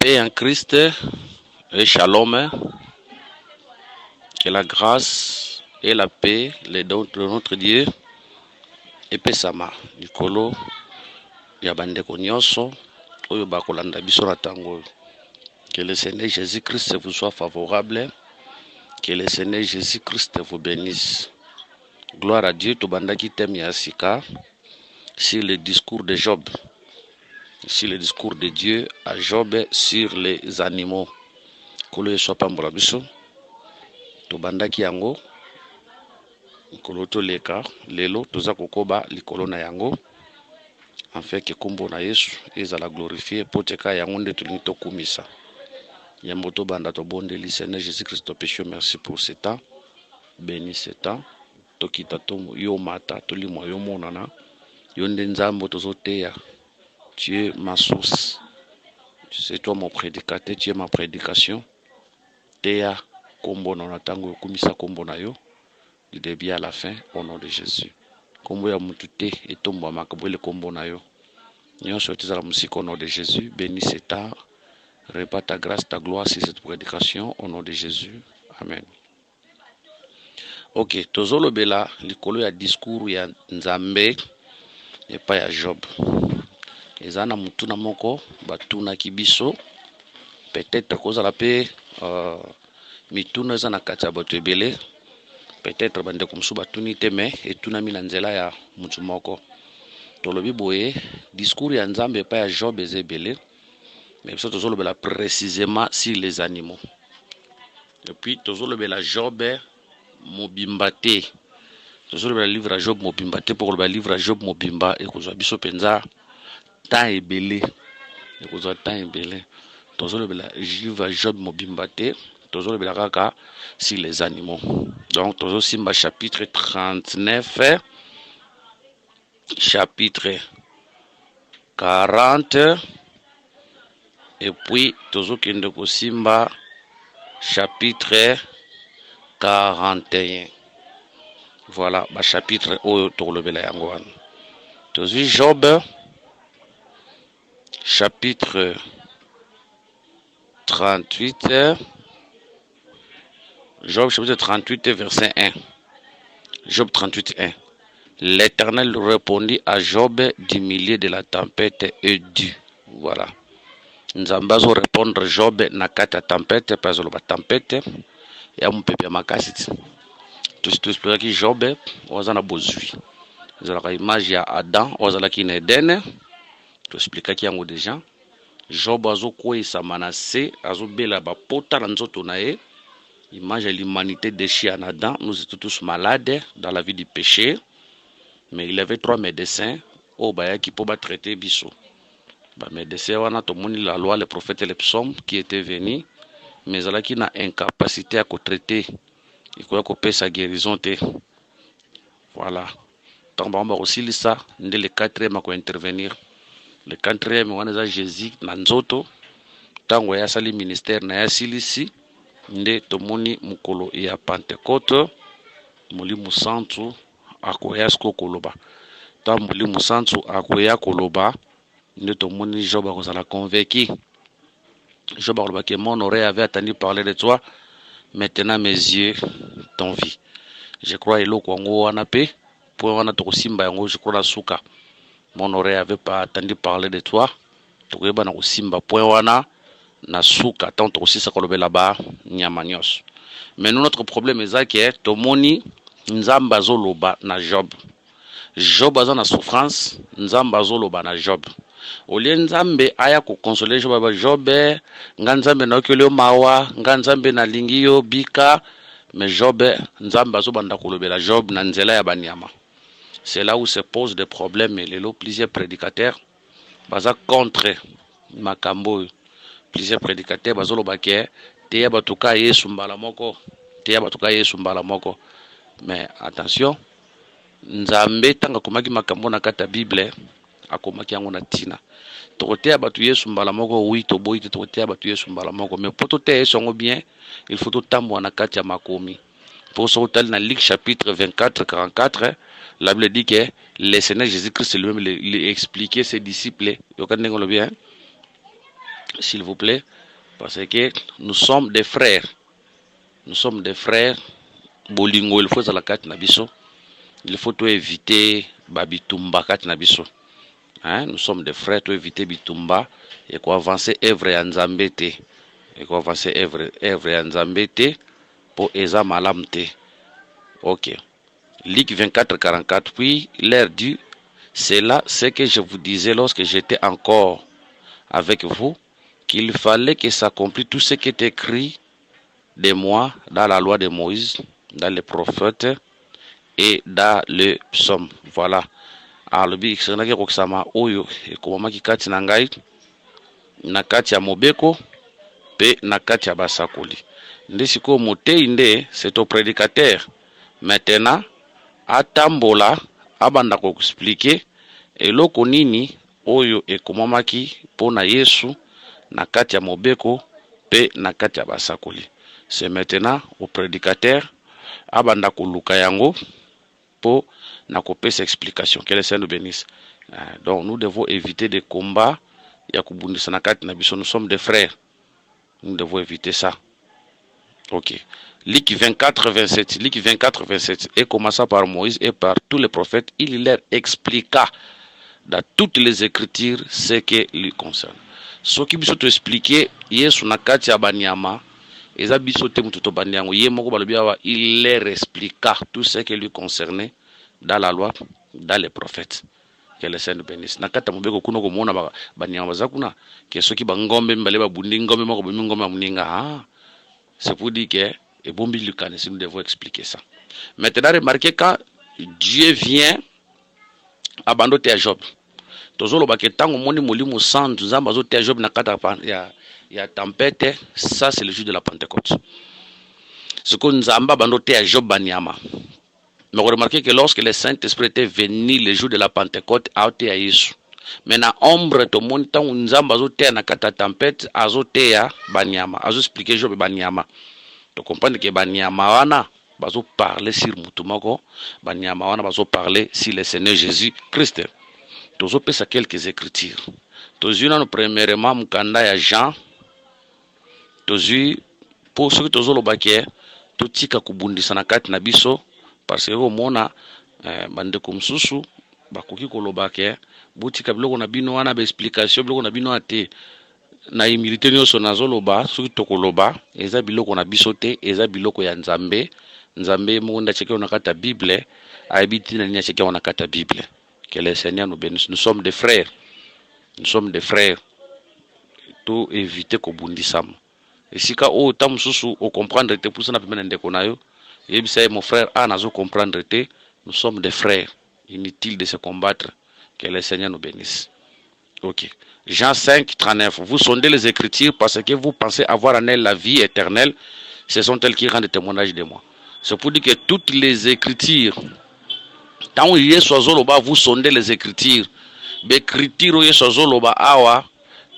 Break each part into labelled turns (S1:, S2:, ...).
S1: Paix en Christ et shalom, que la grâce et la paix, les dons de notre Dieu, epesama likolo ya bandeko nyonso oyo bakolanda biso na tango. Que le Seigneur Jésus-Christ vous soit favorable, que le Seigneur Jésus-Christ vous bénisse. Gloire à Dieu, tobandaki thème ya sika sur le discours de Job. Sur le discours de Dieu à Job sur les animaux. Kolo ye soit pambola biso. Tobandaki yango likolo toleka lelo toza kokoba likolo na yango afin que kombo na Yesu ezala glorifié poteka yango nde tolingi tokumisa yambo tobanda tobondeli Seigneur Jésus-Christ péché. Merci pour ce temps, béni ce temps tokita to yo mata tolimwa yo monana yo nde nzambo tozoteya. Tu es ma source, c'est toi mon prédicateur, tu es ma prédication. Teya kombo na tango kumisa kombo na yo du début à la fin, au nom de Jésus. Kombo ya mutute etombo makabwele kombo na yo. Nyon souhaite la musique au nom de Jésus. Bénis cet art. Répand ta grâce, ta gloire sur cette prédication au nom de Jésus. Amen. Ok, tozolo bela likolo ya discours ya Nzambe et pas ya Job. Ezana mutuna moko batuna kibiso. Peut-être cause la paix mituna ezana kati ya bato ebele. Peut-être bande kumsu batuni teme etuna mina nzela ya mutu moko. Tolobi boye discours ya Nzambe pa ya Job ezebele, mais biso tozolobela précisément sur les animaux. Et puis tozolobela Job mobimba te. Tozolobela livre à Job mobimba te pour le livre à Job mobimba et kozwa biso penza temps ebele. Et kozwa temps ebele. Tozolobela livre à Job mobimba te. Tozolobela kaka sur les animaux. Donc tozosimba chapitre 39, chapitre 40 et puis tozokende kosimba chapitre 41. Voilà, ba chapitre oyo tolobela yango wana. Tozwi Job chapitre 38. Job chapitre 38 verset 1. Job 38 1. L'Éternel répondit à Job du milieu de la tempête et dit, voilà. Nzambe azo répondre Job na kati ya tempête, pas la tempête ya mupepe ya makasi. Tu espères que Job ozana bozui. Zalaka image ya Adam ozalaki na Eden. Tu expliques yango déjà. Job azo kwesa manase azo bela ba pota na nzoto na ye. Image de l'humanité déchue en Adam. Nous étions tous malades dans la vie du péché. Mais il avait 3 médecins au Baya qui pouvaient traiter Bisso. Les médecins, on a tomoni la loi, le prophète et les psaumes qui étaient venus. Mais il y a une incapacité à traiter. Il faut qu'on sa guérison. Voilà. Donc, on va aussi ça. Le 4e à intervenir. Le 4e, on a Jésus, Nanzoto. Tant qu'on a sali ministère, na ya silisi. Nde tomoni mukolo ya Pentecôte mulimu santu akoya sko koloba ta mulimu santu akoya koloba nde tomoni Job akozala convaincu. Job akoloba que mon oreille avait entendu parler de toi, maintenant mes yeux t'ont vu. Je crois eloko yango wana pe po wana tokosimba yango je crois na suka mon oreille avait pas entendu parler de toi tokoyeba na kosimba point wana na suka tant aussi ça kolobela ba nyama nyos. Mais notre problème est que tomoni nzamba zoloba na Job. Job aza na souffrance, nzamba zoloba na Job. Olie nzambe aya ko consoler Job ba Job nga nzambe na okelo mawa, nga nzambe na lingi yo bika, mais Job nzamba zobanda kolobela Job na nzela ya banyama. C'est là où se posent des problèmes et les plusieurs prédicateurs baza contre makambo. Plusieurs prédicateurs bazoloba ke teya batuka Yesu mbala moko, teya batuka Yesu mbala moko. Mais attention, Nzambe tanga komaki makambo na kata Bible akomaki yango na tina. Tokoteya batu Yesu mbala moko oui to boyi tokoteya batu Yesu mbala moko, mais pour toteya Yesu ngo bien, il faut totambwa na kati ya makomi. Pour ça dans Luc chapitre 24 44, la Bible dit que le Seigneur Jésus-Christ lui-même lui expliquait ses disciples. Vous comprenez bien? S'il vous plaît, Parce que nous sommes des frères. Nous sommes des frères. Bolingo, il faut la carte nabiso. Il faut tout éviter babitumba carte nabiso. Hein? Nous sommes des frères, tout éviter bitumba et qu'on avancer œuvre en zambete. Et qu'on avancer œuvre en zambete pour eza malamte. Ok. Ligue 24-44, puis l'air dit, c'est là ce que je vous disais lorsque j'étais encore avec vous, qu'il fallait que s'accomplisse tout ce qui est écrit de moi dans la loi de Moïse, dans les prophètes et dans le psaume. Voilà. Alobi ikisanaki koksama oyo ekomamaki kati na ngai na kati ya mobeko pe na kati ya basakoli. Nde siko motei nde c'est au prédicateur maintenant atambola abanda ko expliquer eloko nini oyo ekomamaki pona Yesu na kati ya mobeko pe na kati ya basakoli. C'est maintenant au prédicateur abanda ko luka yango po na kopesa explication. Que le Seigneur nous bénisse. Donc nous devons éviter des combats ya kubundisa na kati na biso. Nous sommes des frères. Nous devons éviter ça. Ok. Luc 24-27. Luc 24-27. Et commençant par Moïse et par tous les prophètes, il leur expliqua dans toutes les écritures ce qui lui concerne. Ce qui biso te expliquer Yesu na kati ya banyama eza biso te mutu to banyango ye moko balobi awa il leur expliqua tout ce qui lui concernait dans la loi, dans les prophètes. Que le Seigneur bénisse. Nakata mobeko kuno ko mona banyama bazakuna ke soki bangombe mbale babundi ngombe moko bomi ngombe muninga. Ah, c'est pour dire que et bombi lucane si nous devons expliquer ça. Maintenant remarquez quand Dieu vient abandoter à Job. Tozolo ba ke tango moni molimo santu nzamba zo te Job na kata ya tempête, ça c'est le jour de la Pentecôte. Ce que nzamba abandoter à Job banyama. Mais remarquez que lorsque le Saint-Esprit était venu le jour de la Pentecôte, a été à Yesu. Mais na ombre to monta nzamba azote na kata tempête azote ya banyama. Azo expliquer Job banyama. Tu comprends que banyama wana bazo parler sur mutumako, banyama wana bazo parler sur le Seigneur Jésus Christ. Tozo pesa quelques écritures. Tozo na premièrement mukanda ya Jean. Tozo pour ceux que tozo lobake totika kubundisa na kati na biso. Parce que omona bande kumsusu bakoki koloba ke butika biloko na bino wana ba explication biloko na bino ate na humilité nyonso nazoloba soki tokoloba eza biloko na biso te eza biloko ya Nzambe. Nzambe monda cheke na kata Bible aibiti na nya cheke na kata Bible. Que le Seigneur nous bénisse. Nous sommes des frères. Nous sommes des frères. Tout éviter ko bundisam. Et si ka o tamsusu o comprendre te pour ça na pemena ndeko nayo. Et bien, mon frère, nous comprendre, nous sommes des frères. Inutile de se combattre. Que le Seigneur nous bénisse. Ok. Jean 5, 39. Vous sondez les Écritures parce que vous pensez avoir en elles la vie éternelle. Ce sont elles qui rendent témoignage de moi. C'est pour dire que toutes les Écritures, tant que vous sondez les Écritures, l'écriture awa.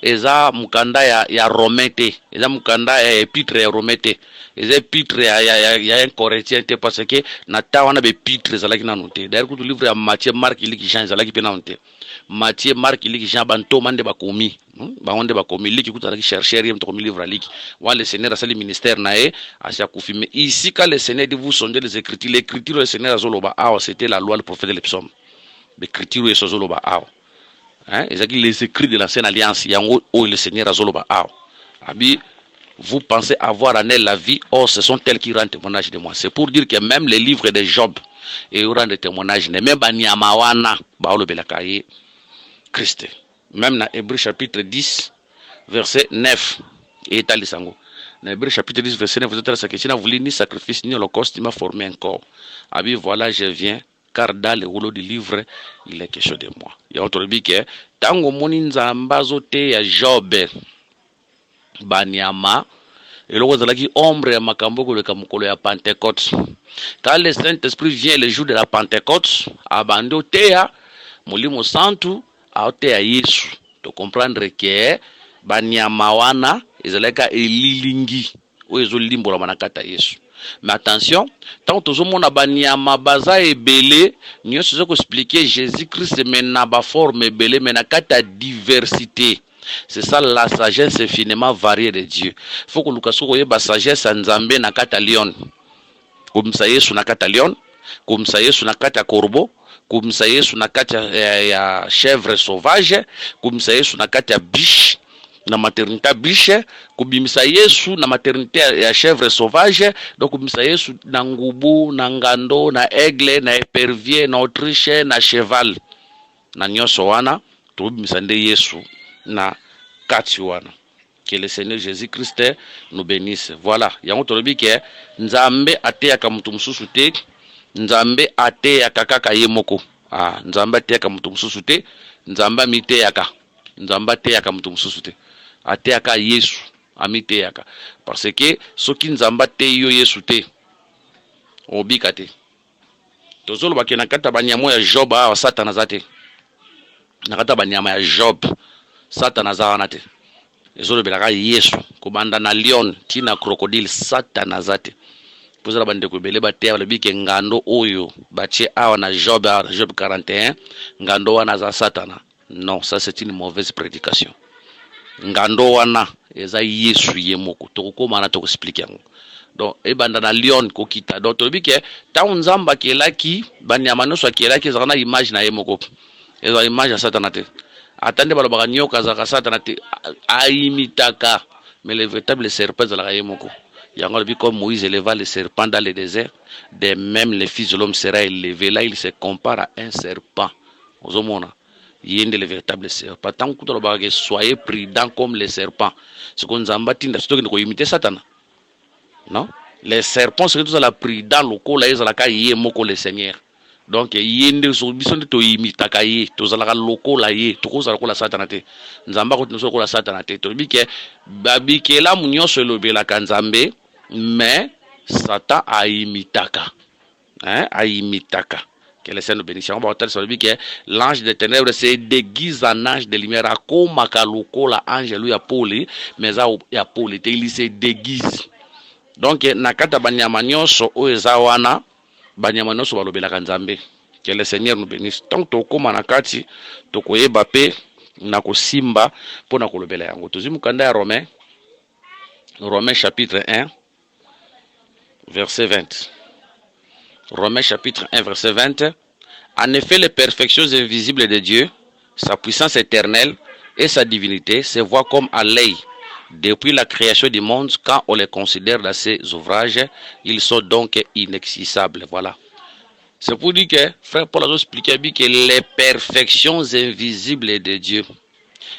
S1: Eza mukanda ya romete eza mukanda ya epitre ya romete eza epitre ya un corétien te parce que na ta wana be epitre zalaki na note d'ailleurs ku livre ya Matthieu Marc iliki Jean zalaki pe na note Matthieu Marc iliki Jean banto mande bakomi bangonde bakomi liki ku zalaki chercher yem to komi livre liki wa le Seigneur asali ministère na e asia confirmer ici quand le Seigneur dit vous sondez les écritures le Seigneur azoloba awa c'était la loi le prophète et les psaumes l'écriture est azoloba awa. Hein, les écrits de l'ancienne alliance, le Seigneur Azoloba. Abi, vous pensez avoir en elle la vie, or ce sont elles qui rendent témoignage de moi. C'est pour dire que même les livres de Job et rendent témoignage, même Banyamawana, Baolo Belakaye, Christ. Même dans Hébreu chapitre 10, verset 9, et Talisango. Dans Hébreu chapitre 10, verset 9, vous êtes à la question, vous voulez ni sacrifice ni holocauste, il m'a formé un corps. Abi, voilà, je viens. Car dans le rouleau du livre, il est question de moi. Il y a autre dit que tango moni nzamba zote ya Job banyama eloko zalaki ombre ya makambo koleka mokolo ya Pentecôte. Quand le Saint-Esprit vient le jour de la Pentecôte, abando teya molimo santu aoteya Yesu. To comprendre que banyama wana ezalaka elilingi o ezolimbola manakata Yesu. Mais attention, tant que tout monde banyama baza ebele, nous sommes expliquer Jésus-Christ mais na ba forme ebele mais na kata diversité. C'est ça la sagesse infiniment variée de Dieu. Faut que Lucas la sagesse nzambe na kata lion. Kumsa Yesu na kata lion, kumsa Yesu na kata corbeau, kumsa Yesu na kata ya chèvre sauvage, kumsa Yesu na kata ya biche na maternité biche, kubimisa Yesu na maternité ya chèvre sauvage, donc kubimisa Yesu na ngubu, na ngando, na aigle, na épervier, na autriche, na cheval. Na nyonso wana tubimisa nde Yesu na kati wana. Que le Seigneur Jésus-Christ nous bénisse. Voilà. Yango tolobi ke nzambe ateyaka mutu mususu te, nzambe ateyaka kaka ye moko. Ah, nzambe ateyaka mutu mususu te, nzambe amiteyaka. Nzambe ateyaka mutu mususu te. Ateyaka Yesu, amiteyaka. Parce que soki nzambe ateyo Yesu te, obika te. Tozolo bakena kata banyamo ya Job a Satan azate. Nakata banyama ya Job, Satan azawana te. Ezolo belaka Yesu kubanda na lion tina crocodile Satan azate. Pozala bande ko bele batea balobike ngando oyo batie awa na Job 41 ngando wana za Satana. Non, ça c'est une mauvaise prédication. Ngando wana eza Yesu yemoko tokoma na to expliquer yango. Donc e banda na lion ko kita. Donc tolobike ta nzamba kelaki banyama no so kelaki ezana image na yemoko. Ezo image ya Satana te. Attendez balobaka nyoka za Satana te aimitaka, mais le véritable serpent de la yemoko. Yango bi comme Moïse éleva le serpent dans le désert, de même le fils de l'homme sera élevé. Là il se compare à un serpent. Ozomona yende le véritable serpent. Tant que tolobaka soyez prudents comme les serpents. Ce qu'on zamba tinda stock ko imiter Satana. Non? Les serpents c'est tout ça la prudent loko la ezalaka yemoko le Seigneur. Donc yende so bisonde to imitaka ye to zalaka loko la ye to ko zalaka la Satana te nzamba ko tino so ko la Satana te to bike babikela munyo so lobela kanzambe mais Satan a imitaka aimitaka. Que le Seigneur bénisse. On va entendre sur le bike l'ange des ténèbres se déguise en ange de lumière à komaka loko la ange lui a poli mais ya poli te il se déguise. Donc nakata banyama nyonso o ezawana banyama nyonso balobelaka nzambe. Que le Seigneur nous bénisse. Tant tokoma na kati tokoyeba pe na kosimba po na kolobela yango. Tozimu kanda ya Romains chapitre 1 verset 20. Romains chapitre 1 verset 20. En effet, les perfections invisibles de Dieu, sa puissance éternelle et sa divinité se voient comme à l'œil. Depuis la création du monde, quand on les considère dans ses ouvrages, ils sont donc inexissables. Voilà. C'est pour dire que, frère Paul a expliqué que les perfections invisibles de Dieu,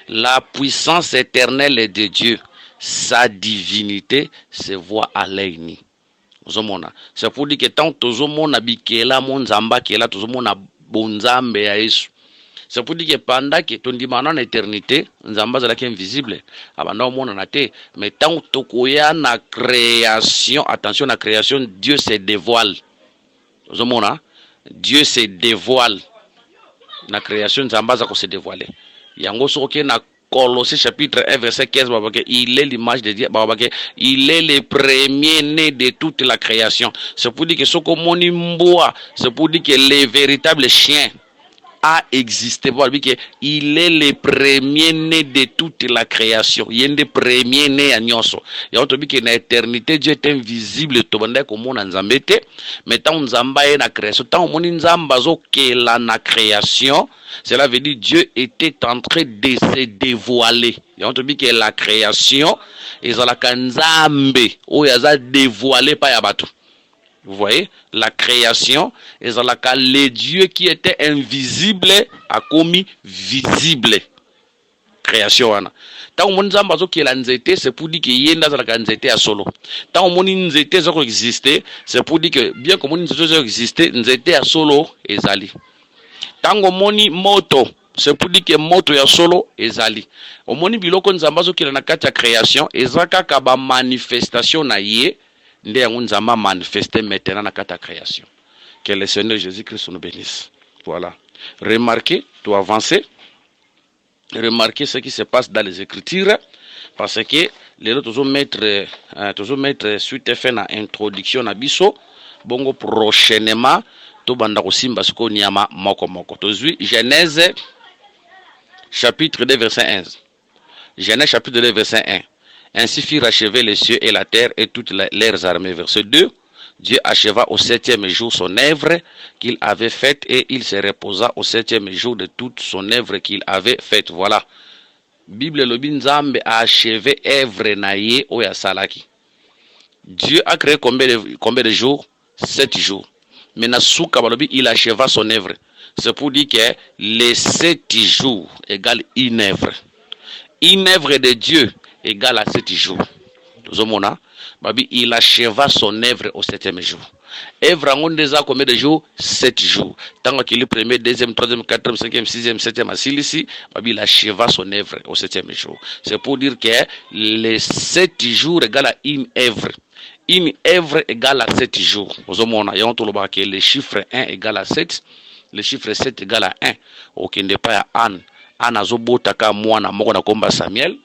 S1: la puissance éternelle de Dieu, sa divinité se voit à l'œil. C'est pour dire que tant que tout le monde a bikela, mon zamba kela, tout le monde a bonzambe à Yesu. C'est pour dire que pendant que ton dimanche en éternité, nzamba zalaki invisible, abandon mon anate, mais tant que tokoya na création, attention la création, Dieu se dévoile. Dieu se dévoile. La création nzamba zako se dévoiler. Yango soke na Colossiens chapitre 1 verset 15, il est l'image de Dieu, il est le premier-né de toute la création. C'est pour dire que ce qu'on mboa, c'est pour dire que les véritables chiens a existé. Il est le premier-né de toute la création. Il est le premier-né à Nyonso. Il y a que l'éternité, Dieu est invisible. Mais tant Nzamba est la création, tant on Nzamba est la création, cela veut dire Dieu était en train de se dévoiler. Il y a que la création, et la Nzambe, où il y a dévoilé par Yabatou. Vous voyez, la création, et le Dieu qui était invisible a commis visible. Création. Tant que nzamba qui est la nzete, c'est pour dire qu'il y a une nzete à solo. Tant que nzete existe, c'est pour dire que bien que nzete existe, nzete à solo est zali. Tant que moto, c'est pour dire que moto ya solo est zali. Au moni biloko nzamba qui est la création, et zaka kaba manifestation na ye. Nde yango nzamba manifesté maintenant na kata création. Que le Seigneur Jésus-Christ nous bénisse. Voilà. Remarquez, tu avancer. Remarquez ce qui se passe dans les Écritures, parce que les autres toujours mettre suite fait na introduction na biso. Bongo prochainement, to banda kosimba siko niama moko moko. Tozui Genèse chapitre 2 verset 11. Genèse chapitre 2, verset 1. Ainsi firent achever les cieux et la terre et toutes leurs armées. Verset 2. Dieu acheva au septième jour son œuvre qu'il avait faite et il se reposa au septième jour de toute son œuvre qu'il avait faite. Voilà. Bible lobi Nzambe a achevé œuvre naye oya salaki. Dieu a créé combien de jours? 7 jours. Mais Nasuka balobi il acheva son œuvre. C'est pour dire que les 7 jours égale une œuvre. Une œuvre de Dieu égale à 7 jours. Babi, il acheva son œuvre au 7e jour. Œuvre en déjà combien de jours? 7 jours. Tant qu'il est premier, deuxième, troisième, quatrième, cinquième, sixième, septième, ici, Babi, il acheva son œuvre au 7e jour. C'est pour dire que les 7 jours égale à une œuvre. Une œuvre égale à 7 jours. Le chiffre 1 égale à 7. Le chiffre 7 égale à 1. Ok, n'est pas à Anne. Anne a zobotaka mwana moko na komba Samuel.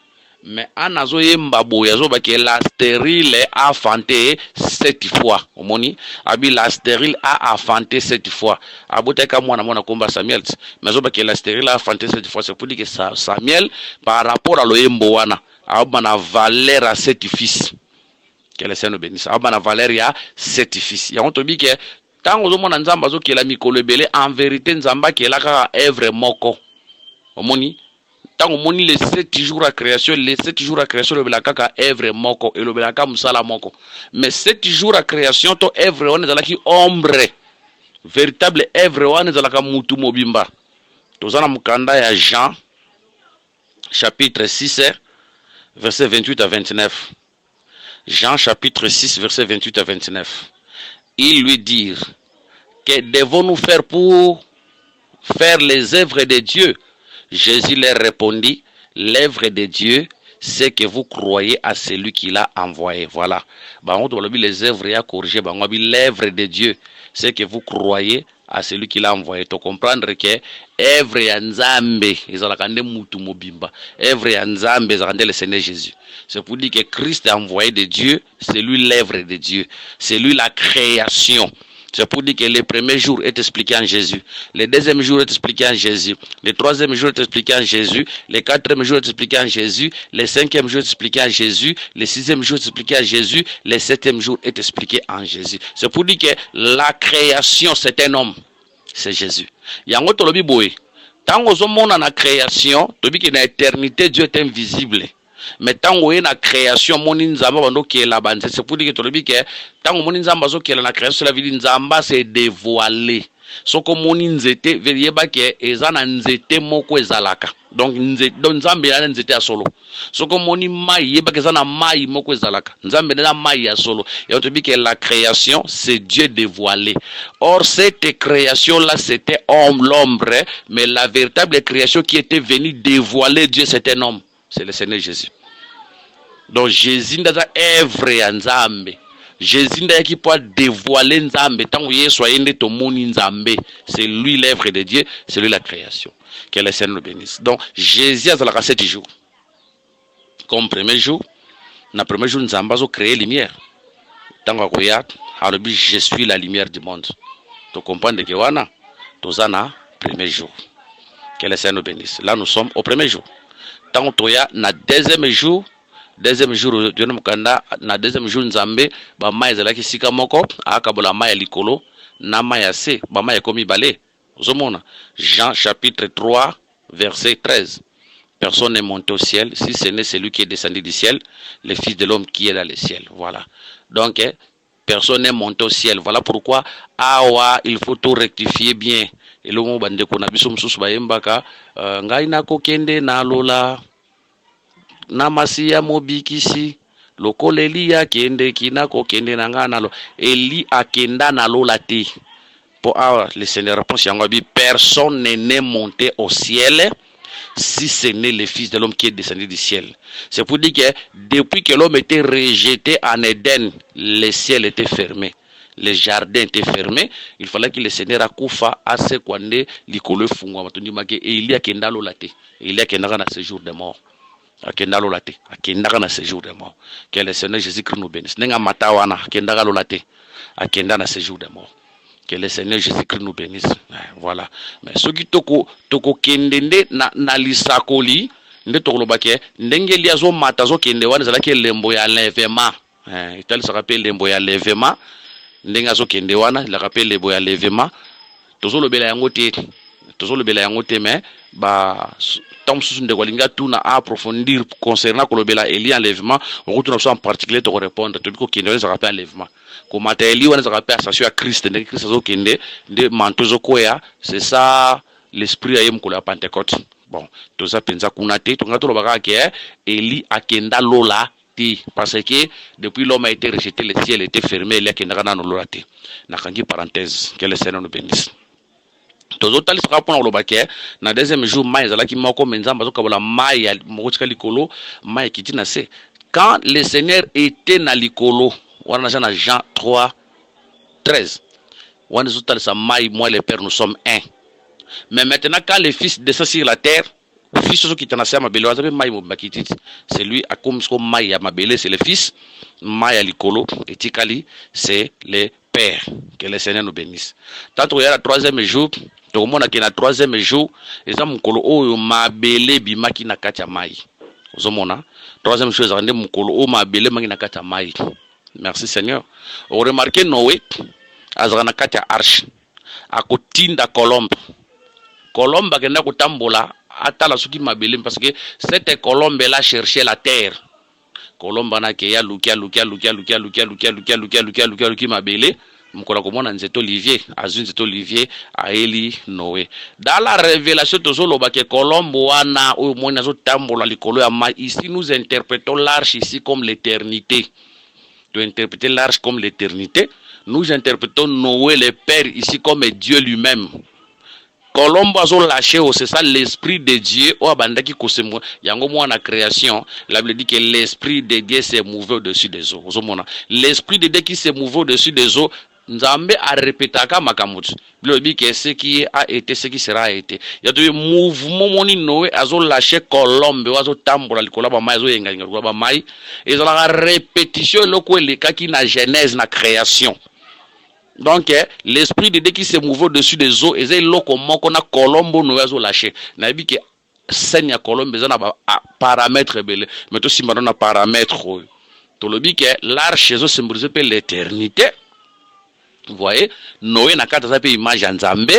S1: Mais Anne a zoyemba boya zobaki la stérile a fanté 7 fois. Omoni abi la stérile a fanté 7 fois. Abotaka mwana mona komba Samuel. Mais zobaki la stérile a fanté 7 fois. C'est pour dire que Samuel par rapport à l'oyembo wana a valeur à 7 fils. Que le Seigneur bénisse. A valeur à 7 fils. Ya on te dit que tant que Nzamba nzamba zo kela mikolo ebele en vérité nzamba kela ka œuvre moko. Omoni tant que moni les 7 jours à création, les 7 jours à création le belaka ka œuvre moko et le belaka musala moko. Mais 7 jours à création to œuvre on est qui ombre. Véritable œuvre on est ka mutu mobimba. Tozana mukanda ya Jean chapitre 6 verset 28 à 29. Jean chapitre 6 verset 28 à 29. Ils lui dirent, que devons-nous faire pour faire les œuvres de Dieu? Jésus leur répondit, l'œuvre de Dieu, c'est que vous croyez à celui qui l'a envoyé. Voilà. Les œuvres à corriger, l'œuvre de Dieu, c'est que vous croyez à celui qui l'a envoyé. Tu comprendre que œuvre ya Nzambe, ils ont la mutu mobimba. Œuvre ya Nzambe, ils ont le Seigneur Jésus. C'est pour dire que Christ est envoyé de Dieu, c'est lui l'œuvre de Dieu, c'est lui la création. C'est pour dire que le premier jour est expliqué en Jésus, le deuxième jour est expliqué en Jésus, le troisième jour est expliqué en Jésus, le quatrième jour est expliqué en Jésus, le cinquième jour est expliqué en Jésus, le sixième jour est expliqué en Jésus, le septième jour est expliqué en Jésus. C'est pour dire que la création c'est un homme, c'est Jésus. Yango tolobi boye. Tant que monde en la création, tobi que dans l'éternité Dieu est invisible. Mais tant que la création, mon nzamba bando qui est là-bas, c'est pour dire que tu dis que tant que mon nzamba qui est la création, la vie nzamba c'est dévoilé. So comme mon nzete, veillez ba que ezana nzete moko ezalaka. Donc nzambe ya nzete ya solo. So comme mon mai yeba que ezana mai moko ezalaka. Nzambe na mai ya solo. Et on te dit que la création c'est Dieu dévoilé. Or cette création là c'était l'ombre, mais la véritable création qui était venue dévoiler Dieu c'était un homme. C'est le Seigneur Jésus. Donc Jésus n'a pas œuvre à Nzambe. Jésus n'a qui peut dévoiler Nzambe. Tant que Yesu est ton monde Nzambe, c'est lui l'œuvre de Dieu, c'est lui la création. Que le Seigneur le bénisse. Donc Jésus a la 7 jours. Comme premier jour, le premier jour Nzambe a créé lumière. Tant que je suis la lumière du monde. Tu comprends que wana, tu as le premier jour. Que le Seigneur le bénisse. Là nous sommes au premier jour. Tant que na deuxième jour na deuxième jour Nzambe ba mai zalaki sika moko akabola mai likolo na mai ase ba mai komi balé. Zomona Jean chapitre 3 verset 13. Personne n'est monté au ciel si ce n'est celui qui est descendu du ciel, le fils de l'homme qui est dans le ciel. Voilà. Donc personne n'est monté au ciel. Voilà pourquoi awa il faut tout rectifier bien. Et le mot bande ko na biso mususu bayembaka ngai na kokende na lola na masiya mobikisi lokola Eli akende kina kokende na nga nalo Eli akenda na lola te. Pour le Seigneur répond yango bi personne n'est monté au ciel si ce n'est le fils de l'homme qui est descendu du ciel. C'est pour dire que depuis que l'homme était rejeté en Éden, le ciel était fermé. Le jardin était fermé, il fallait que le Seigneur akufa ase kwande likolo fungwa matondi make Eli akenda lola te. Eli akenda na séjour de mort. Akenda lola te. Akenda na séjour de mort. Que le Seigneur Jésus-Christ nous bénisse. Nenga matawana akenda lola te. Akenda na séjour de mort. Que le Seigneur Jésus-Christ nous bénisse. Voilà. Mais ce qui toko kendende na lisakoli nde tokolobake ndenge Eli azomata azokende wana ezalaki elembo ya levema, etalisaka mpe elembo ya levema. Ndenge azokende wana elaka mpe elembo ya levema. Tozolobela yango te, tozolobela yango te, mais ba tant mosusu ndeko alingi atuna approfondir concernant kolobela Eli enlèvement, okotuna biso en particulier tokorépondre toyebi kokende wana ezalaka mpe enlèvement. Komata Eli wana ezalaka mpe ascension ya Christ, ndenge Christ azokende nde manto ezokwea. C'est ça l'esprit aye mokolo ya Pentecôte. Bon, toza penza kuna te, tonga tolobaka ke Eli akenda lola te, parce que depuis l'homme a été rejeté, le ciel était fermé, Eli akendaka nano lola te. Nakangi parenthèse, que le Seigneur nous bénisse. Tozotalisaka mpona kolobake na deuxième jour mai ezalaki moko me Nzambe azokabola mai ya moko tika likolo, mai ekiti na se. Quand le Seigneur était na likolo, wana na Jean 3:13, wana ezotalisa mai, moi le Père nous sommes un. Mais maintenant quand le Fils descend sur la terre, Fils ozokita na se ya mabele waza mpe mai mobakititi, c'est lui akomisiko mai ya mabele, c'est le Fils. Mai ya likolo etikali, c'est le Père. Que le Seigneur nous bénisse. Tant qu'il y a le troisième jour, tout le monde qui est le troisième jour, les hommes mukolo o mabele bimaki na kati ya mai. Ozomona troisième chose rende mukolo o mabele mangi na kati ya mai. Merci Seigneur. On remarque Noé azana kati ya arche akotinda colombe. Colombe akenda kotambola atala soki mabele parce que cette colombe là cherchait la terre. Colombe na ke ya lukia mabele mukola komona nzeto Olivier azu nzeto Olivier a Eli Noé. Dans la révélation tozoloba ke Colombe wana oyo mona zo tambola likolo ya mai. Ici nous interprétons l'arche ici comme l'éternité. Tu interpréter l'arche comme l'éternité. Nous interprétons Noé le Père ici comme Dieu lui-même. Colombe a lâché, c'est ça l'esprit de Dieu. Oh, bandaki kosemo. Yango mo na création. La Bible dit que l'esprit de Dieu s'est mouvé au-dessus des eaux. L'esprit de Dieu qui s'est mouvé au-dessus des eaux. Nzambe a répété à Makamut. Il dit que ce qui a été, ce qui sera été. Il y a des mouvements moni Noé azo lâché Colombe, azo tambola likola ba mai, azo yenga likola ba mai. Et la répétition loko le kaki na genèse na création. Donc l'esprit de Dieu qui se mouve au-dessus des eaux et c'est loko moko na Colombe Noé azo lâché. Na bi que senya Colombe za na paramètre belé. Mais to simba na paramètre. To le bi que l'arche zo symbolise pe l'éternité. Vous voyez, Noé n'a qu'à taper image en Nzambe.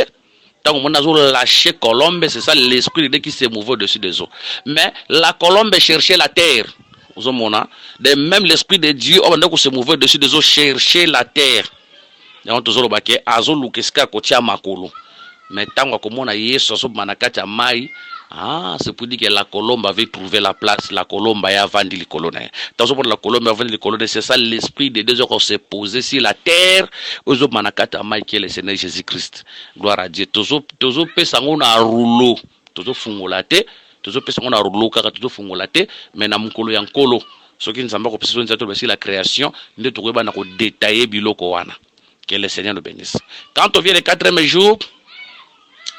S1: Tant qu'on a lâché Colombe, c'est ça l'esprit de Dieu qui s'est mouvé au-dessus des eaux. Mais la Colombe cherchait la terre. Vous avez de même l'esprit de Dieu, on a se mouver au-dessus des eaux, chercher la terre. Donc tous les baquets, azolu keska kotia makolo. Mais tant qu'on a yeso so manakata mai. Ah, c'est pour dire que la colombe avait trouvé la place, la colombe a vendu les colonnes. Tant que la colombe a vendu les colonnes, c'est ça l'esprit de Dieu qui s'est posé sur la terre. Aux autres manakata mai qui est le Seigneur Jésus-Christ. Gloire à Dieu. Tous autres personnes a rouleau, tous autres fungolate, tous autres personnes a rouleau car tous autres fungolate, mais na mukolo yankolo. Ce qui nous a pas besoin de sur la création, nous devons pas détailler biloko wana. Que le Seigneur nous bénisse. Quand on vient le quatrième jour,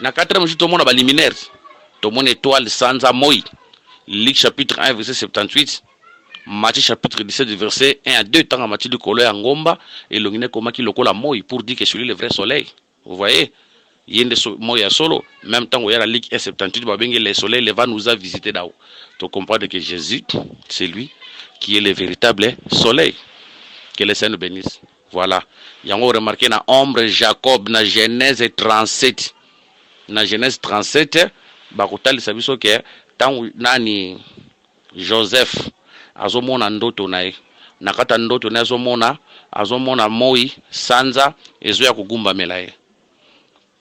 S1: na quatrième jour tout le monde a liminaire. Tout le monde étoile sans amoy. Luc chapitre 1 verset 78. Matthieu chapitre 17 verset 1 à 2 temps à Matthieu de Kolo Ngomba et l'ongine koma qui lokola moy pour dire que c'est lui le vrai soleil. Vous voyez? Yende moya solo même temps où il y a la Luc 1 78 babenge le soleil le va nous a visité là-haut. Tu comprends que Jésus c'est lui qui est le véritable soleil. Que le Seigneur nous bénisse. Voilà. Yango remarqué na ombre Jacob na Genèse 37. Na Genèse 37 bakutali sabiso ke tangu nani Joseph azomona ndoto naye nakata ndoto na azomona moi sanza ezo ya kugumba melaye.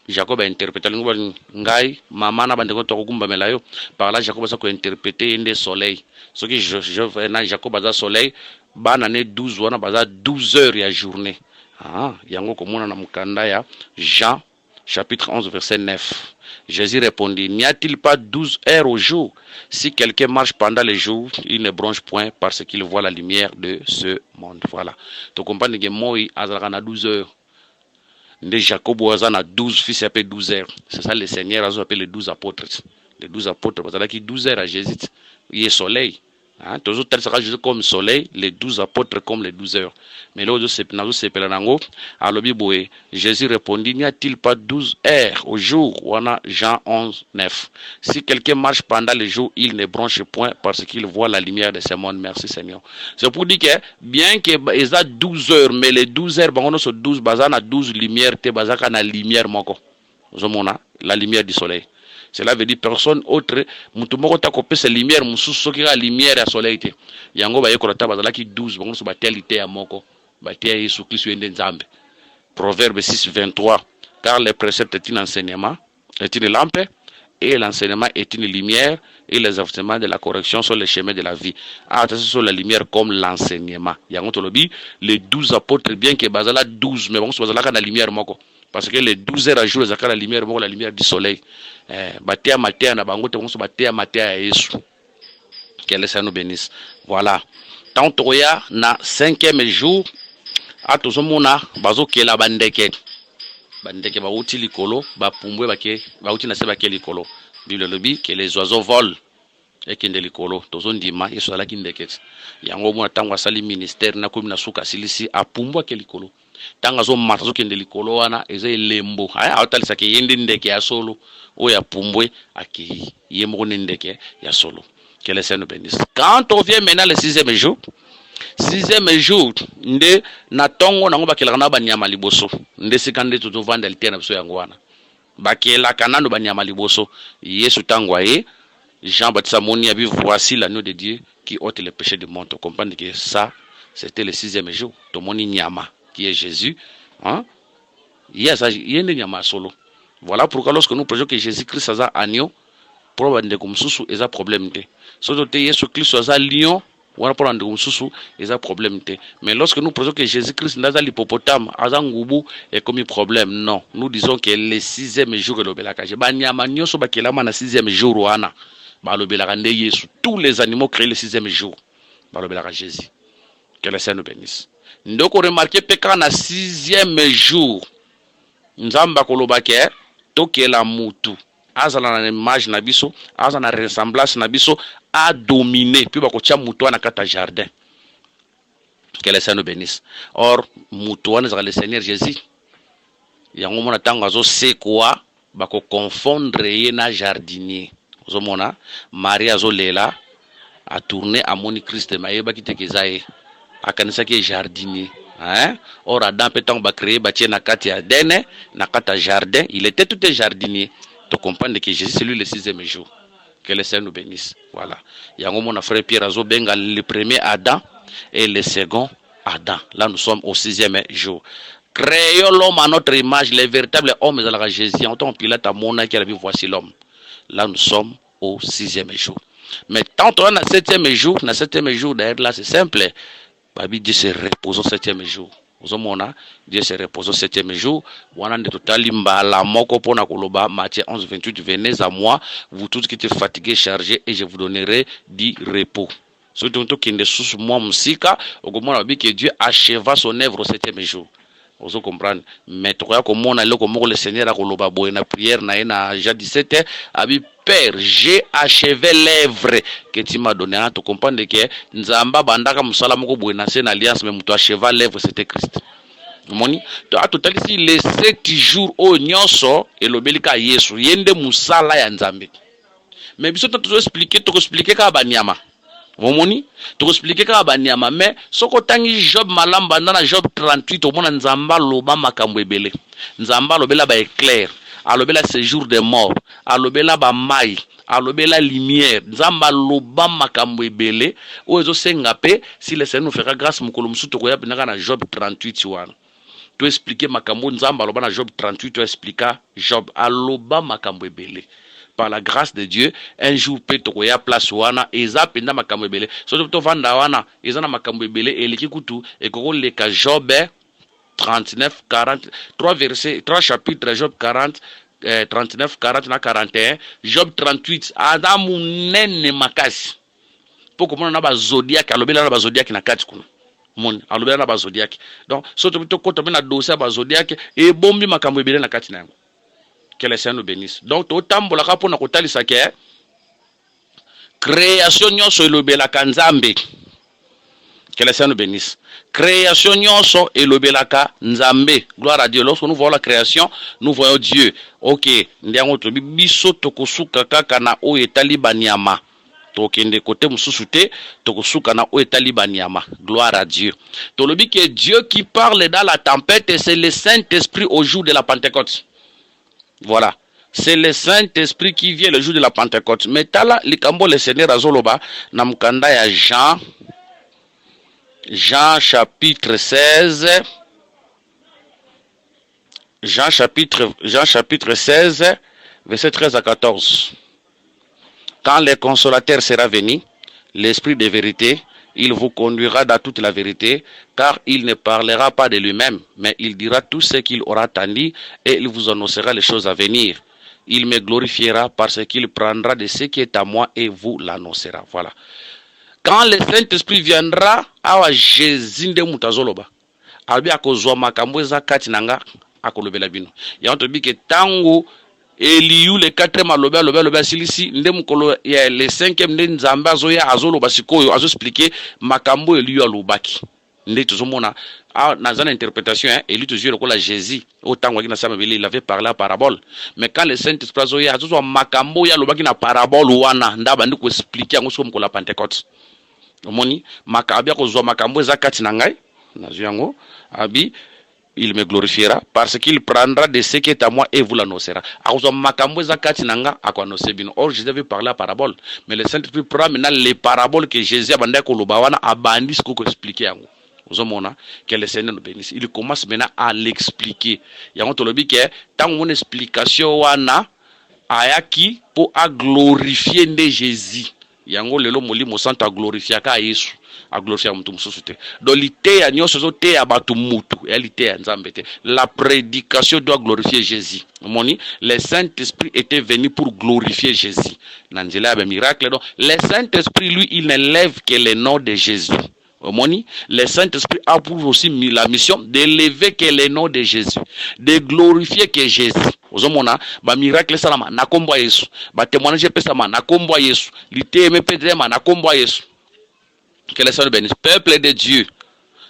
S1: Jacob a interprété ngai mama na bandeko to kugumba melayo par là Jacob a ko interpréter inde soleil ce qui Jacob a soleil bana ne 12 wana baza 12 heures ya journée. Ah yango komona na mukanda ya Jean chapitre 11 verset 9. Jésus répondit, n'y a-t-il pas 12 heures au jour? Si quelqu'un marche pendant les jours, il ne bronche point parce qu'il voit la lumière de ce monde. Voilà. Tu comprends que moi, azarana 12 heures. De Jacob a 12 fils appelés 12 heures. C'est ça le Seigneur a appelé les 12 apôtres. Les 12 apôtres, parce qu'il 12 heures à Jésus. Il est soleil. Hein, toujours tel sera Jésus comme soleil, les 12 apôtres comme les 12 heures. Mais là, Jésus répondit, n'y a-t-il pas 12 heures au jour? On a Jean 11, 9. Si quelqu'un marche pendant le jour, il ne bronche point parce qu'il voit la lumière de ce monde. Merci Seigneur. C'est pour dire que bien qu'il y ait 12 heures, mais les 12 heures, on a 12, bazana 12 lumières, te bazaka na lumière moko. La lumière du soleil. Cela veut dire personne autre, mutumoko ta kopé ces lumières, mususu qui a lumière à soleil te. Yango ba yeko ta bazala ki 12, bango so batelité ya moko. Batia Yesu Christ yende nzambe. Proverbe 6, 23. Car le précepte est un enseignement, est une lampe, et l'enseignement est une lumière, et les avertissements de la correction sont les chemins de la vie. Attention sur la lumière comme l'enseignement. Yango tolobi, les 12 apôtres, bien que bazala 12, mais bon, so bazala ka na lumière moko. Parce que les 12 heures à jour, c'est la lumière, la lumière du soleil. Batea matea na bango te bonso batea matea ya Yesu. Que le Seigneur nous bénisse. Voilà. Tant toya na 5e jour, atozomona bazokela bandeke. Bandeke bauti likolo, bapumbwe bake, bauti na se bake likolo. Bible lobi que les oiseaux volent. Ekende likolo tozondima Yesu alaki ndeketi. Yango mona tango asali ministère na komi na suka silisi apumbwa ke likolo. Tanga zo mata zo kende likolo wana eza elembo aya atalisa ke yende ndeke ya solo o ya pumbwe aki yemo ndeke ya solo. Que le Seigneur nous bénisse. Quand on vient maintenant le 6e jour, 6e jour nde na tongo nango bakela na banyama liboso nde sikande to vanda litena biso yango wana bakela kanano banyama liboso Yesu tango aye Jean-Baptiste Moni a vu voici l'agneau de Dieu qui ôte les péchés du monde. On comprend que ça c'était le 6e jour. Tomoni nyama qui est Jésus, hein? Yes, il y a une nyama solo. Voilà pourquoi lorsque nous prêchons que Jésus-Christ est agneau, probablement comme sous est un problème té. Sauf que Jésus-Christ est lion, on a prendre comme sous est un problème té. Mais lorsque nous prêchons que Jésus-Christ est l'hippopotame, est un goubou et comme un problème, non. Nous disons que le 6e jour est le belakaje. Ba nyama nyoso ba kelama na 6e jour wana. Ba le belakande Yesu. Tous les animaux créés le 6e jour. Ba le belaka Jésus. Que le Seigneur nous bénisse. Ndoko remarqué peka na 6e jour. Nzamba kolobake tokela mutu. Azala na image na biso, azala na ressemblance na biso, a dominé. Puis bakotia mutu na kata jardin. Que le Seigneur nous bénisse. Or, mutu wana le Seigneur Jésus. Yango mona tango azo se quoi bako confondre ye na jardinier. Ozomona Marie azo lela a tourné à moni Christ mayeba kitekezaye. Akanisa ki jardinier. Hein? Or Adam peut-on ba créer bâtir na kati ya dene, na kata jardin, il était tout un jardinier. Tu comprends que Jésus c'est lui le 6e jour. Que le Seigneur nous bénisse. Voilà. Yango mon frère Pierre azo benga le premier Adam et le second Adam. Là nous sommes au 6e jour. Créons l'homme à notre image, les véritables hommes de la Jésus. En tant que Pilate a montré qu'il avait voici l'homme. Là nous sommes au 6e jour. Mais tant on a 7e jour, na 7e jour d'ailleurs là c'est simple. Babi Dieu se repose au 7e jour. Ozomona Dieu se repose au 7e jour. Wana de totali mbala moko pona koloba Matthieu 11, 28. Venez à moi, vous tous qui êtes fatigués, chargés, et je vous donnerai du repos. Surtout qui ne sous moi musika, ogomona babi que Dieu acheva son œuvre au 7e jour. Vous comprenez? Mais tu vois comment on a le Seigneur a koloba boye na prière na Jean 17 abi Père, j'ai achevé l'œuvre que tu m'as donné. Tu comprends que Nzamba bandaka musala moko boye na sen alliance mais tu acheva l'œuvre c'était Christ. Moni to a total ici les 7 jours au nyonso et lobelika Yesu yende musala ya Nzambe. Mais biso to expliquer ka banyama. Vomoni to expliquer ka banyama mais soko tangi Job malamba na Job 38 au mona Nzamba loba makambo ebele. Nzamba lobela ba éclair, alobela séjour des morts, alobela ba mai, alobela lumière. Nzamba loba makambo ebele ozo senga pe si le Seigneur nous fera grâce mukolo musuto ko ya binaka na Job 38 wana. To expliquer makambo Nzamba loba na Job 38 to expliquer Job aloba makambo ebele. Par la grâce de Dieu, un jour peut te place wana eza penda makambo ebele. So to vanda wana eza na makambo ebele eleki kutu e ko le ka Job 39 40 3 chapitres Job 40 39 40 na 41 Job 38 Adamu nene makasi. Poko mona na ba zodiac alobela na ba zodiac na kati kuna. Mon alobela na ba zodiac. Donc so to ko to na dossier ba zodiac e bombi makambo ebele na kati na yango. Que le Seigneur nous bénisse. Donc, au tambola pour na kotalisa ke création nyonso elobelaka nzambe. Que le Seigneur nous bénisse. Création nyonso elobelaka nzambe. Gloire à Dieu. Lorsque nous voyons la création, nous voyons Dieu. Ok, ndiango to biso tokosuka kaka na o etali banyama. Tokende côté mususu te tokosuka na o etali banyama. Gloire à Dieu. Tolobi que Dieu qui parle dans la tempête, c'est le Saint-Esprit au jour de la Pentecôte. Voilà. C'est le Saint-Esprit qui vient le jour de la Pentecôte. Mais tala likambo le Seigneur azoloba na mukanda ya Jean chapitre 16. Jean chapitre 16, verset 13 à 14. Quand le consolateur sera venu, l'Esprit de vérité, il vous conduira dans toute la vérité, car il ne parlera pas de lui-même, mais il dira tout ce qu'il aura entendu et il vous annoncera les choses à venir. Il me glorifiera parce qu'il prendra de ce qui est à moi et vous l'annoncera. Voilà. Quand le Saint-Esprit viendra, awa Jésus nde mutazoloba. Albi akozwa makambo eza kati nanga akolobela bino. Ya on te dit que tango Eliu le 4e aloba silisi nde mukolo ya le 5e nde nzamba azoya azoloba sikoyo azo expliquer makambo Eliu alobaki. Nde tozomona dans interprétation Eliu toujours lokola Jésus au tango ki na sama beli il avait parlé à parabole. Mais quand le Saint-Esprit azoya azozwa makambo ya alobaki na parabole wana ndaba ndi ko expliquer ngo somo ko la Pentecôte. Omoni makabia kozwa makambo eza kati na ngai nazuyango abi il me glorifiera parce qu'il prendra de ce qui est à moi et vous l'annoncera. Akozwa makambo eza kati na nga akwannoncer bino. Or Jésus avait parlé à parabole, mais le Saint-Esprit prend maintenant les paraboles que Jésus a bandé koloba wana abandi ce ko expliquer yango. Ozomona que le Seigneur nous bénisse. Il commence maintenant à l'expliquer. Yango tolobi que tant mon explication wana ayaki pour a glorifier de Jésus. Yango lelo molimo santa glorifia ka Yesu a glorifia mutu mususu te. Donc l'ité ya nyonso zo te ya batu mutu ya l'ité ya nzambe te. La prédication doit glorifier Jésus. Moni le Saint-Esprit était venu pour glorifier Jésus. Nanzela ba miracle donc le Saint-Esprit lui il n'élève que le nom de Jésus. Moni le Saint-Esprit a pour aussi la mission d'élever que le nom de Jésus, de glorifier que Jésus. Ozomona ba miracle salama na kombo Yesu, ba témoignage pesama na kombo Yesu, lité me pedrema na kombo Yesu. Que le Seigneur bénisse. Peuple de Dieu.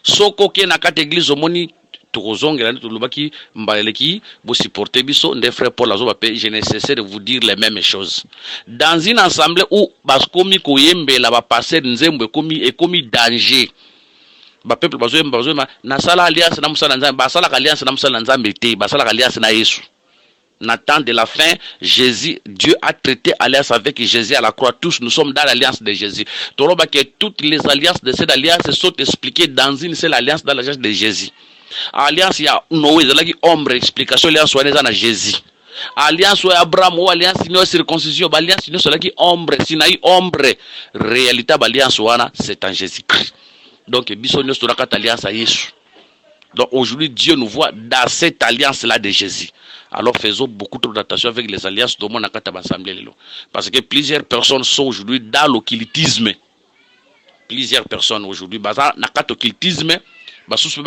S1: Soko ke na kata église omoni tokozongela ndi tolobaki mbaleleki bo supporter biso nde frère Paul azoba pe je ne cesse de vous dire les mêmes choses. Dans une assemblée où baskomi koyembela ba passer nzembo ekomi danger. Ba peuple bazoyemba na sala alliance na musala nzambe, ba sala alliance na musala nzambe te, ba sala alliance na Yesu. Nathan de la fin, Jésus, Dieu a traité alliance avec Jésus à la croix. Tous nous sommes dans l'alliance de Jésus. Toroba que toutes les alliances de cette alliance sont expliquées dans une seule alliance, dans l'alliance de Jésus. Alliance il y a Noé, il y a ombre explication alliance soit dans Jésus. Alliance ou Abraham ou alliance sinon circoncision, alliance sinon cela qui ombre, sinaï ombre. Réalité alliance wana c'est en Jésus-Christ. Donc bisogno sur la alliance à Jésus. Donc aujourd'hui Dieu nous voit dans cette alliance là de Jésus. Alors faisons beaucoup trop d'attention avec les alliances de mon assemblée. Parce que plusieurs personnes sont aujourd'hui dans l'occultisme. Plusieurs personnes aujourd'hui dans l'occultisme. Faisons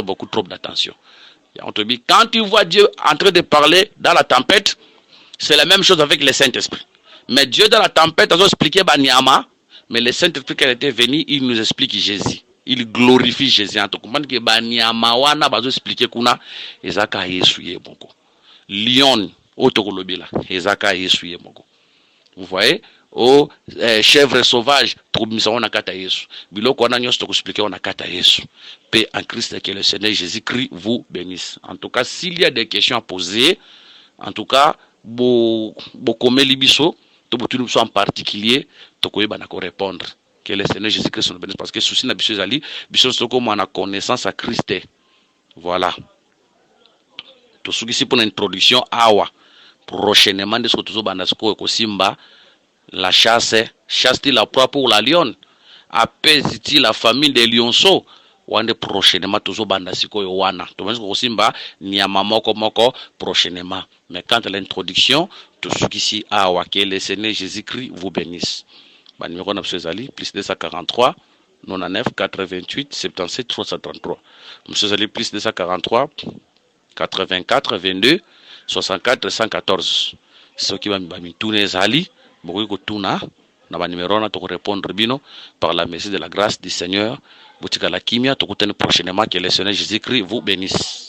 S1: beaucoup trop d'attention. Quand tu vois Dieu en train de parler dans la tempête, c'est la même chose avec le Saint-Esprit. Mais Dieu dans la tempête a expliqué Banyama, mais le Saint-Esprit qui était venu, il nous explique Jésus. Il glorifie Jésus. En tout cas, que Banyama wana bazo expliquer kuna ezaka Yesu ye moko. Lion otokolobela ezaka Yesu ye moko. Vous voyez? Oh, chèvre sauvage, trobimisa wana kata Yesu. Biloko wana nyonso tokexpliquer wana kata Yesu. Paix en Christ que le Seigneur Jésus-Christ vous bénisse. En tout cas, s'il y a des questions à poser, en tout cas, bokomeli biso, to botu biso en particulier, tokoyeba na ko répondre. Que le Seigneur Jésus-Christ nous bénisse parce que souci na biso zali, biso soko mo na connaissance à Christ. Voilà. To sukisi pour une introduction awa. Prochainement de ce que tu banda soko ko simba la chasse-t-il la proie pour la lionne, apaise-t-il la famille des lionceaux, wande prochainement toujours banda siko yo wana. To menzo ko simba ni ya moko prochainement. Mais quant à l'introduction, tout ce qui awa que le Seigneur Jésus-Christ vous bénisse. Bah, numéro Zali, plus 243 99 88 77 333. Monsieur Zali, plus 243 84 22 64 114. soki bamituna ezali bokoki kotuna na banimero wana tokorépondre bino par la merci de la grâce du Seigneur. Botikala kimia tokutani prochainement, que le Seigneur Jésus-Christ vous bénisse.